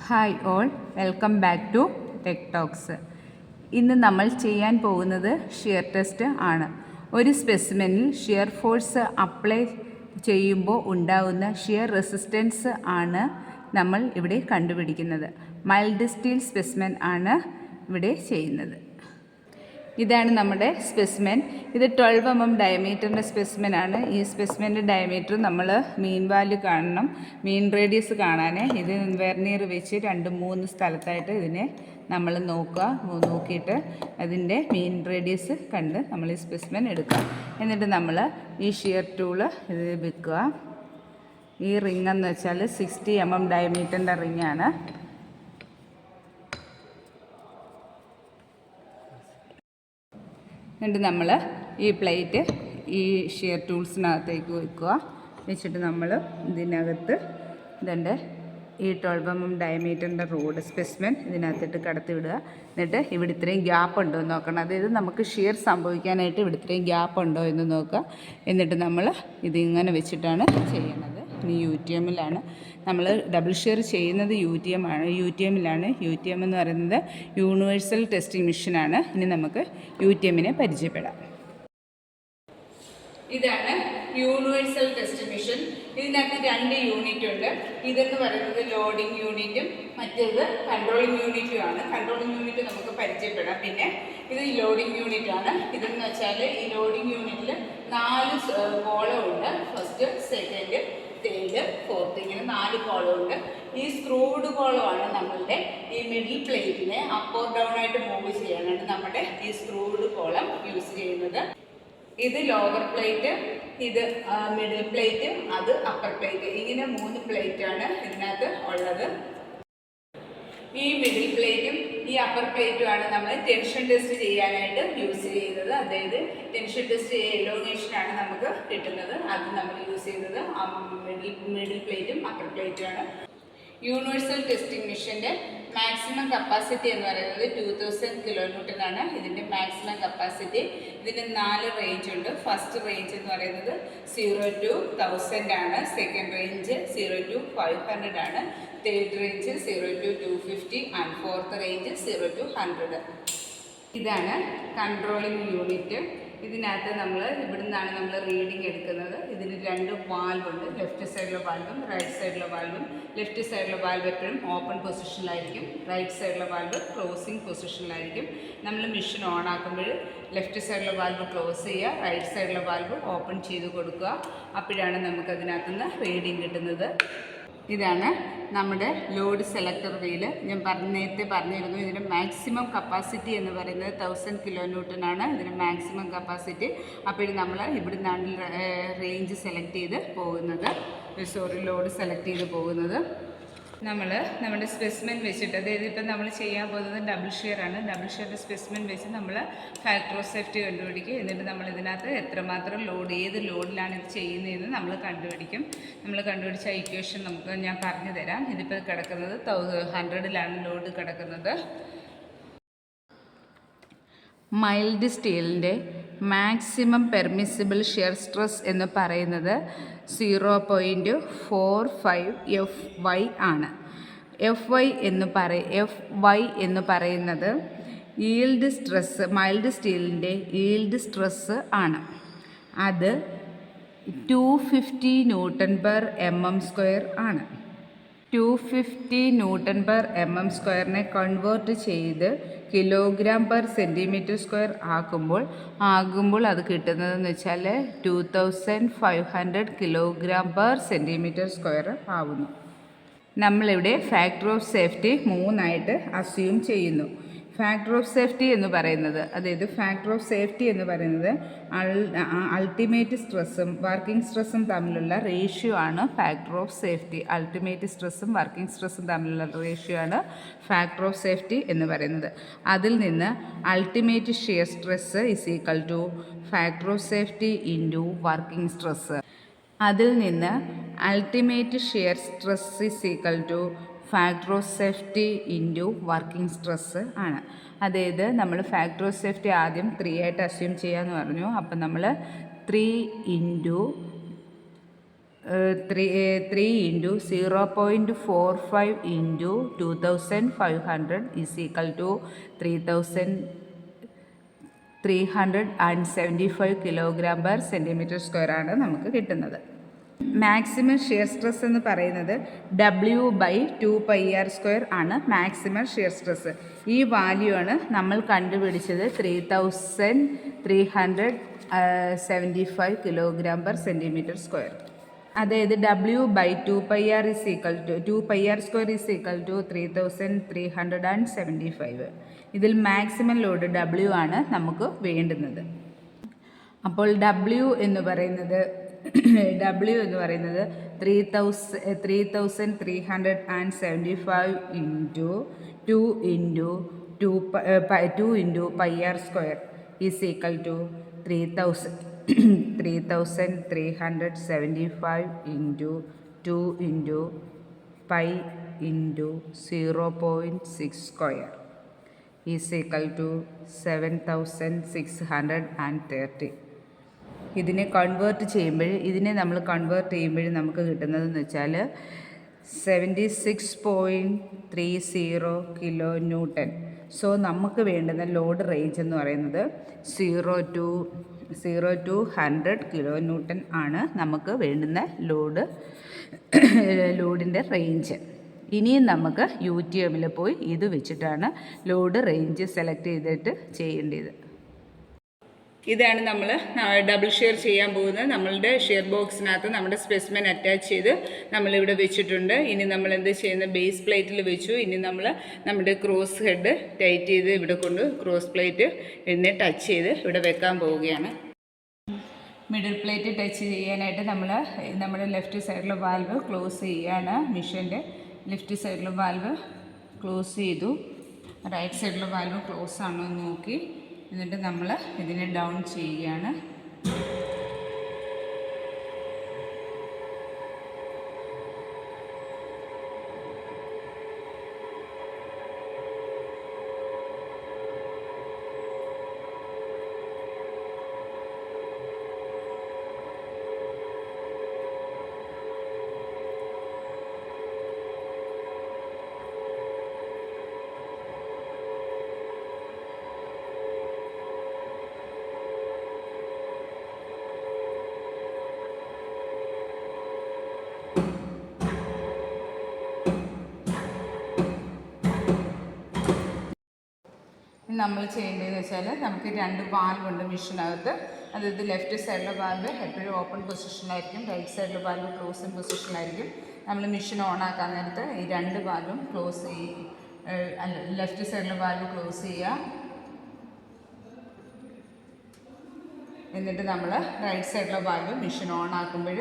Hi all, welcome back to tech talks. ഇന്ന് നമ്മൾ ചെയ്യാൻ പോകുന്നത് ഷിയർ ടെസ്റ്റ് ആണ്. ഒരു സ്പെസിമെനിൽ ഷിയർ ഫോഴ്സ് അപ്ലൈ ചെയ്യുമ്പോൾ ഉണ്ടാകുന്ന ഷിയർ റെസിസ്റ്റൻസ് ആണ് നമ്മൾ ഇവിടെ കണ്ടുപിടിക്കുന്നത്. മൈൽഡ് സ്റ്റീൽ സ്പെസിമെൻ ആണ് ഇവിടെ ചെയ്യുന്നത്. ഇതാണ് നമ്മുടെ സ്പെസിമെൻ. ഇത് 12 mm ഡയമീറ്ററിൻ്റെ സ്പെസിമെനാണ്. ഈ സ്പെസിമെൻ്റെ ഡയമീറ്റർ നമ്മൾ മീൻ വാല്യൂ കാണണം, മീൻ റേഡിയസ് കാണാനേ ഇത് വെർനിയർ വെച്ച് 2-3 സ്ഥലത്തായിട്ട് ഇതിനെ നമ്മൾ നോക്കിയിട്ട് അതിൻ്റെ മീൻ റേഡിയസ് കണ്ട് നമ്മൾ ഈ സ്പെസിമെൻ എടുക്കുക. എന്നിട്ട് നമ്മൾ ഈ ഷിയർ ടൂള് ഇത് വെക്കുക. ഈ റിങ് എന്ന് വെച്ചാൽ 60 mm ഡയമീറ്ററിൻ്റെ റിങ്ങാണ്. എന്നിട്ട് നമ്മൾ ഈ പ്ലേറ്റ് ഈ ഷിയർ ടൂൾസിനകത്തേക്ക് വെച്ചിട്ട് നമ്മൾ ഇതിനകത്ത് ഇതിൻ്റെ ഈ 12 mm ഡയമീറ്ററിൻ്റെ റോഡ് സ്പെസിമെൻ ഇതിനകത്തിട്ട് കടത്തി വിടുക. എന്നിട്ട് ഇവിടെ ഇത്രയും ഗ്യാപ്പ് ഉണ്ടോ എന്ന് നോക്കണം. അതായത് നമുക്ക് ഷിയർ സംഭവിക്കാനായിട്ട് ഇവിടെ ഇത്രയും ഗ്യാപ്പ് ഉണ്ടോ എന്ന് നോക്കുക. എന്നിട്ട് നമ്മൾ ഇതിങ്ങനെ വെച്ചിട്ടാണ് ചെയ്യുന്നത്. ഇനി UTM നമ്മൾ ഡബിൾ ഷിയർ ചെയ്യുന്നത് UTM എന്ന് പറയുന്നത് യൂണിവേഴ്സൽ ടെസ്റ്റിംഗ് മെഷീനാണ്. ഇനി നമുക്ക് UTMനെ പരിചയപ്പെടാം. ഇതാണ് യൂണിവേഴ്സൽ ടെസ്റ്റിംഗ് മെഷീൻ. ഇതിനകത്ത് 2 യൂണിറ്റ് ഉണ്ട്. ഇതെന്ന് പറയുന്നത് ലോഡിംഗ് യൂണിറ്റും മറ്റേത് കൺട്രോളിംഗ് യൂണിറ്റും ആണ്. കൺട്രോളിംഗ് യൂണിറ്റ് നമുക്ക് പരിചയപ്പെടാം. പിന്നെ ഇത് ലോഡിംഗ് യൂണിറ്റ് ആണ്. ഇതെന്ന് വെച്ചാൽ ഈ ലോഡിംഗ് യൂണിറ്റിൽ 4 കോളം ഉണ്ട്. ഫസ്റ്റ്, സെക്കൻഡ്, തേർഡ്, ഫോർത്ത്, ഇങ്ങനെ 4 കോളമുണ്ട്. ഈ സ്ക്രൂഡ് കോളമാണ് നമ്മളുടെ ഈ മിഡിൽ പ്ലേറ്റിനെ അപ്പ് ഓർ ഡൗൺ ആയിട്ട് മൂവ് ചെയ്യാനാണ് നമ്മുടെ ഈ സ്ക്രൂഡ് കോളം യൂസ് ചെയ്യുന്നത്. ഇത് ലോവർ പ്ലേറ്റ്, ഇത് മിഡിൽ പ്ലേറ്റ്, അത് അപ്പർ പ്ലേറ്റ്, ഇങ്ങനെ 3 പ്ലേറ്റാണ് ഇതിനകത്ത് ഉള്ളത്. ഈ മിഡിൽ പ്ലേറ്റും ഈ അപ്പർ പ്ലേറ്റുമാണ് നമ്മൾ ടെൻഷൻ ടെസ്റ്റ് ചെയ്യാനായിട്ട് യൂസ് ചെയ്യുന്നത്. അതായത് ടെൻഷൻ ടെസ്റ്റ് എലോങ്ങേഷനാണ് നമുക്ക് കിട്ടുന്നത്. അത് നമ്മൾ യൂസ് ചെയ്യുന്നത് മിഡിൽ പ്ലേറ്റും അപ്പർ പ്ലേറ്റുമാണ്. യൂണിവേഴ്സൽ ടെസ്റ്റിംഗ് മെഷീൻ്റെ മാക്സിമം കപ്പാസിറ്റി എന്ന് പറയുന്നത് 2000 kN ആണ്. ഇതിൻ്റെ മാക്സിമം കപ്പാസിറ്റി. ഇതിന് 4 റേഞ്ച് ഉണ്ട്. ഫസ്റ്റ് റേഞ്ച് എന്ന് പറയുന്നത് 0 to 1000 ആണ്. സെക്കൻഡ് റേഞ്ച് 0 to 500 ആണ്. Third range 0 to 250 and fourth range 0 to 100. ഇതാണ് കൺട്രോളിംഗ് യൂണിറ്റ്. ഇതിനകത്ത് നമ്മൾ ഇവിടുന്നാണ് നമ്മൾ റീഡിങ് എടുക്കുന്നത്. ഇതിന് 2 വാൽവുണ്ട്. ലെഫ്റ്റ് സൈഡിലെ വാൽവും റൈറ്റ് സൈഡിലെ വാൽവും. ലെഫ്റ്റ് സൈഡിലെ വാൽവ് എപ്പോഴും ഓപ്പൺ പൊസിഷനിലായിരിക്കും. റൈറ്റ് സൈഡിലെ വാൽവ് ക്ലോസിങ് പൊസിഷനിലായിരിക്കും. നമ്മൾ മെഷീൻ ഓൺ ആക്കുമ്പോൾ ലെഫ്റ്റ് സൈഡിലെ വാൽവ് ക്ലോസ് ചെയ്യുക, റൈറ്റ് സൈഡിലെ വാൽവ് ഓപ്പൺ ചെയ്ത് കൊടുക്കുക. അപ്പോഴാണ് നമുക്കതിനകത്തുനിന്ന് റീഡിങ് കിട്ടുന്നത്. ഇതാണ് നമ്മുടെ ലോഡ് സെലക്ടർ വീല്. ഞാൻ നേരത്തെ പറഞ്ഞിരുന്നു ഇതിൻ്റെ മാക്സിമം കപ്പാസിറ്റി എന്ന് പറയുന്നത് 1000 kN ആണ് ഇതിന് മാക്സിമം കപ്പാസിറ്റി. അപ്പോൾ നമ്മൾ ഇവിടുന്നാണ് റേഞ്ച് സെലക്ട് ചെയ്ത് പോകുന്നത്, ലോഡ് സെലക്ട് ചെയ്ത് പോകുന്നത്. നമ്മൾ നമ്മുടെ സ്പെസിമെൻ വെച്ചിട്ട്, അതായത് ഇപ്പം നമ്മൾ ചെയ്യാൻ പോകുന്നത് ഡബിൾ ഷിയർ ആണ്. ഡബിൾ ഷിയറിൻ്റെ സ്പെസിമെൻ വെച്ച് നമ്മൾ ഫാക്ടർ ഓഫ് സേഫ്റ്റി കണ്ടുപിടിക്കും. എന്നിട്ട് നമ്മൾ ഇതിനകത്ത് എത്രമാത്രം ലോഡ്, ഏത് ലോഡിലാണ് ഇത് ചെയ്യുന്നതെന്ന് നമ്മൾ കണ്ടുപിടിക്കും. നമ്മൾ കണ്ടുപിടിച്ച ഇക്വേഷൻ ഞാൻ പറഞ്ഞു തരാം. ഇതിപ്പോൾ കിടക്കുന്നത് 100ലാണ് ലോഡ് കിടക്കുന്നത്. മൈൽഡ് സ്റ്റീലിൻ്റെ മാക്സിമം പെർമിസിബിൾ ഷിയർ സ്ട്രെസ് എന്ന് പറയുന്നത് 0.45 FY ആണ്. FY എന്ന് പറയുന്നത് ഈൽഡ് സ്ട്രെസ്, മൈൽഡ് സ്റ്റീലിൻ്റെ ഈൽഡ് സ്ട്രെസ് ആണ്. അത് 250 Nm² ആണ്. 250 Nm² കൺവേർട്ട് ചെയ്ത് kg/cm² ആകുമ്പോൾ അത് കിട്ടുന്നതെന്ന് വെച്ചാൽ 2500 kg/cm² ആവുന്നു. നമ്മളിവിടെ ഫാക്ടർ ഓഫ് സേഫ്റ്റി 3 ആയിട്ട് അസ്യൂം ചെയ്യുന്നു. ഫാക്ടർ ഓഫ് സേഫ്റ്റി എന്ന് പറയുന്നത്, അതായത് ഫാക്ടർ ഓഫ് സേഫ്റ്റി എന്ന് പറയുന്നത് അൾട്ടിമേറ്റ് സ്ട്രെസ്സും വർക്കിംഗ് സ്ട്രെസ്സും തമ്മിലുള്ള റേഷ്യോ ആണ് ഫാക്ടർ ഓഫ് സേഫ്റ്റി. അൾട്ടിമേറ്റ് സ്ട്രെസ്സും വർക്കിംഗ് സ്ട്രെസ്സും തമ്മിലുള്ള റേഷ്യോ ആണ് ഫാക്ടർ ഓഫ് സേഫ്റ്റി എന്ന് പറയുന്നത്. അതിൽ നിന്ന് ultimate shear stress = factor of safety into working stress. അതിൽ നിന്ന് ultimate shear stress = factor of safety into working stress ആണ്. അതായത് നമ്മൾ ഫാക്ടർ ഓഫ് സേഫ്റ്റി ആദ്യം 3 ആയിട്ട് അസ്യൂം ചെയ്യാമെന്ന് പറഞ്ഞു. അപ്പം നമ്മൾ 3 × 3 into 0.45 into 2500 is equal to 3375 kilogram per centimetre square ആണ് നമുക്ക് കിട്ടുന്നത്. മാക്സിമം ഷിയർ സ്ട്രെസ് എന്ന് പറയുന്നത് W/2πr² ആണ് മാക്സിമം ഷിയർ സ്ട്രെസ്. ഈ വാല്യൂ ആണ് നമ്മൾ കണ്ടുപിടിച്ചത് 3375 കിലോഗ്രാം പെർ സെൻറ്റിമീറ്റർ സ്ക്വയർ. അതായത് W/2πr is equal to 2πr² is equal to 3375. ഇതിൽ മാക്സിമം ലോഡ് W ആണ് നമുക്ക് വേണ്ടുന്നത്. അപ്പോൾ W എന്ന് പറയുന്നത് 3375 into 2 into πr² is equal to 3375 into 2 into pi into 0.6 square is equal to 7630. ഇതിനെ നമ്മൾ കൺവേർട്ട് ചെയ്യുമ്പോൾ നമുക്ക് കിട്ടുന്നതെന്ന് വെച്ചാൽ 76.30 കിലോ ന്യൂട്ടൺ. സോ നമുക്ക് വേണ്ടുന്ന ലോഡ് റേഞ്ച് എന്ന് പറയുന്നത് 0 to 100 കിലോ ന്യൂട്ടൺ ആണ് നമുക്ക് വേണ്ടുന്ന ലോഡിൻ്റെ റേഞ്ച്. ഇനിയും നമുക്ക് യൂട്യൂബിൽ പോയി ഇത് വെച്ചിട്ടാണ് ലോഡ് റേഞ്ച് സെലക്ട് ചെയ്തിട്ട് ചെയ്യേണ്ടത്. ഇതാണ് നമ്മൾ ഡബിൾ ഷെയർ ചെയ്യാൻ പോകുന്നത്. നമ്മളുടെ ഷെയർ ബോക്സിനകത്ത് നമ്മുടെ സ്പെസിമെൻ അറ്റാച്ച് ചെയ്ത് നമ്മളിവിടെ വെച്ചിട്ടുണ്ട്. ഇനി നമ്മൾ എന്ത് ചെയ്യുന്ന ബേസ് പ്ലേറ്റിൽ വെച്ചു. ഇനി നമ്മൾ നമ്മുടെ ക്രോസ് ഹെഡ് ടൈറ്റ് ചെയ്ത് ഇവിടെ കൊണ്ട് ക്രോസ് പ്ലേറ്റ് എന്നെ ടച്ച് ചെയ്ത് ഇവിടെ വെക്കാൻ പോവുകയാണ്. മിഡിൽ പ്ലേറ്റ് ടച്ച് ചെയ്യാനായിട്ട് നമ്മൾ നമ്മുടെ ലെഫ്റ്റ് സൈഡിലെ വാൽവ് ക്ലോസ് ചെയ്യുകയാണ്. മെഷീൻ്റെ ലെഫ്റ്റ് സൈഡിലെ വാൽവ് ക്ലോസ് ചെയ്തു. റൈറ്റ് സൈഡിലെ വാൽവ് ക്ലോസ് ആണോ എന്ന് നോക്കി എന്നിട്ട് നമ്മൾ ഇതിനെ ഡൗൺ ചെയ്യുകയാണ്. നമ്മൾ ചെയ്യേണ്ടതെന്ന് വെച്ചാൽ നമുക്ക് 2 വാൽവ് ഉണ്ട് മെഷീനകത്ത്. അതായത് ലെഫ്റ്റ് സൈഡിലെ വാൽവ് എപ്പോഴും ഓപ്പൺ പൊസിഷനിലായിരിക്കും, റൈറ്റ് സൈഡിലെ വാൽവ് ക്ലോസ് ഇൻ പൊസിഷനിലായിരിക്കും. നമ്മൾ മെഷീൻ ഓൺ ആക്കാൻ നേരത്ത് ഈ 2 വാൽവും ക്ലോസ് ചെയ്യും. ലെഫ്റ്റ് സൈഡിലെ വാൽവ് ക്ലോസ് ചെയ്യുക. എന്നിട്ട് നമ്മൾ റൈറ്റ് സൈഡിലെ വാൽവ് മെഷീൻ ഓൺ ആക്കുമ്പോൾ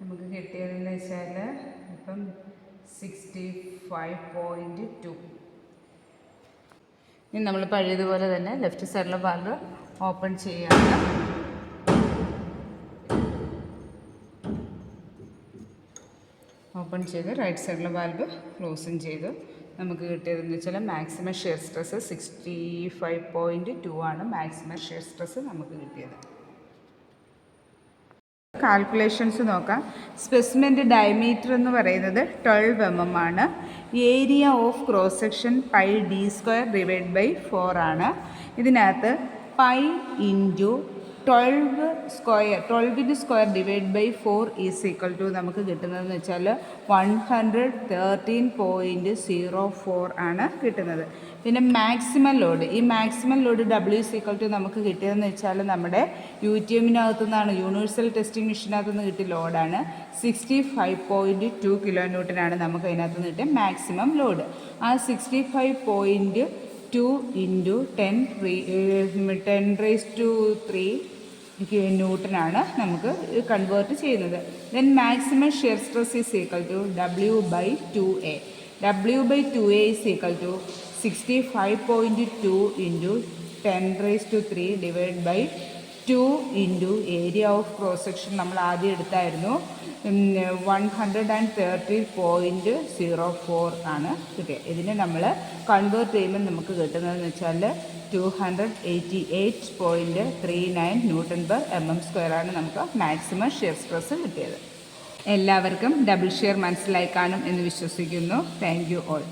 നമുക്ക് കിട്ടിയതെന്ന് വെച്ചാൽ ഇപ്പം 65.2. ഇനി നമ്മൾ പഴയതുപോലെ തന്നെ ലെഫ്റ്റ് സൈഡിലെ വാൽവ് ഓപ്പൺ ചെയ്യുകയാണ്. ഓപ്പൺ ചെയ്ത് റൈറ്റ് സൈഡിലെ വാൽവ് ക്ലോസും ചെയ്തു. നമുക്ക് കിട്ടിയതെന്ന് വെച്ചാൽ മാക്സിമം ഷിയർ സ്ട്രെസ് 65.2 ആണ് മാക്സിമം ഷിയർ സ്ട്രെസ് നമുക്ക് കിട്ടിയത്. കാൽക്കുലേഷൻസ് നോക്കാം. സ്പെസിമെൻ്റെ ഡയമീറ്റർ എന്ന് പറയുന്നത് 12 mm ആണ്. Area of cross section πd²/4 ആണ്. ഇതിനകത്ത് pi into 12 square /4 is equal to നമുക്ക് കിട്ടുന്നതെന്ന് വെച്ചാൽ 113.04 ആണ് കിട്ടുന്നത്. പിന്നെ മാക്സിമം ലോഡ്, ഈ maximum load W is equal to നമുക്ക് കിട്ടിയതെന്ന് വെച്ചാൽ നമ്മുടെ UTM-നകത്തു നിന്നാണ്, യൂണിവേഴ്സൽ ടെസ്റ്റിംഗ് മെഷീനകത്തു നിന്ന് കിട്ടിയ ലോഡാണ്. 65.2 കിലോ ന്യൂട്ടനാണ് നമുക്ക് അതിനകത്ത് നിന്ന് കിട്ടിയ മാക്സിമം ലോഡ്. ആ 65.2 ഇൻറ്റു 10⁻³ ന്യൂട്ടനാണ് നമുക്ക് കൺവേർട്ട് ചെയ്യുന്നത്. Then maximum shear stress is equal to W/2A. W/2A is equal to 65.2 into 10⁻³ divide by 2 into area of cross section നമ്മൾ ആദ്യം എടുത്തായിരുന്നു 130.04 ആണ് കിട്ടിയത്. ഇതിനെ നമ്മൾ കൺവേർട്ട് ചെയ്യുമ്പോൾ നമുക്ക് കിട്ടുന്നതെന്ന് വെച്ചാൽ 288.39 Nm² ആണ് നമുക്ക് മാക്സിമം ഷിയർ സ്ട്രെസ് കിട്ടിയത്. എല്ലാവർക്കും ഡബിൾ ഷിയർ മനസ്സിലായി കാണും എന്ന് വിശ്വസിക്കുന്നു. Thank you all.